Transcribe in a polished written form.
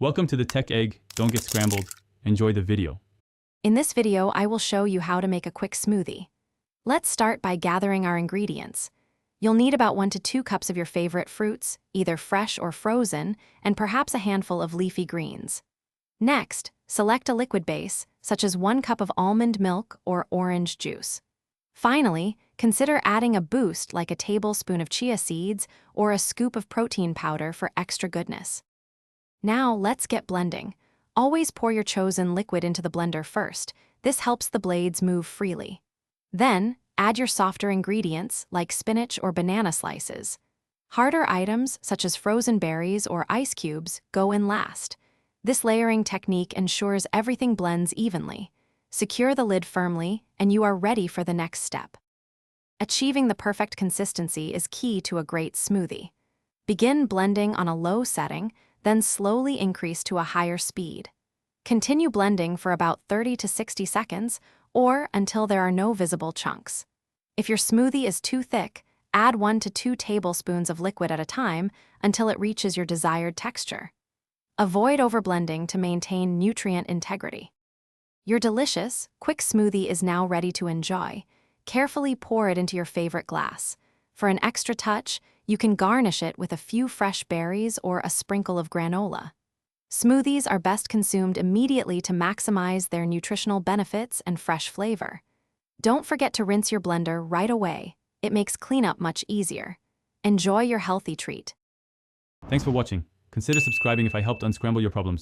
Welcome to the Tech Egg. Don't get scrambled. Enjoy the video. In this video, I will show you how to make a quick smoothie. Let's start by gathering our ingredients. You'll need about 1 to 2 cups of your favorite fruits, either fresh or frozen, and perhaps a handful of leafy greens. Next, select a liquid base, such as 1 cup of almond milk or orange juice. Finally, consider adding a boost like a tablespoon of chia seeds or a scoop of protein powder for extra goodness. Now let's get blending. Always pour your chosen liquid into the blender first. This helps the blades move freely. Then, add your softer ingredients like spinach or banana slices. Harder items, such as frozen berries or ice cubes, go in last. This layering technique ensures everything blends evenly. Secure the lid firmly, and you are ready for the next step. Achieving the perfect consistency is key to a great smoothie. Begin blending on a low setting, then slowly increase to a higher speed. Continue blending for about 30 to 60 seconds, or until there are no visible chunks. If your smoothie is too thick, add 1 to 2 tablespoons of liquid at a time until it reaches your desired texture. Avoid overblending to maintain nutrient integrity. Your delicious, quick smoothie is now ready to enjoy. Carefully pour it into your favorite glass. For an extra touch, you can garnish it with a few fresh berries or a sprinkle of granola. Smoothies are best consumed immediately to maximize their nutritional benefits and fresh flavor. Don't forget to rinse your blender right away. It makes cleanup much easier. Enjoy your healthy treat. Thanks for watching. Consider subscribing if I helped unscramble your problems.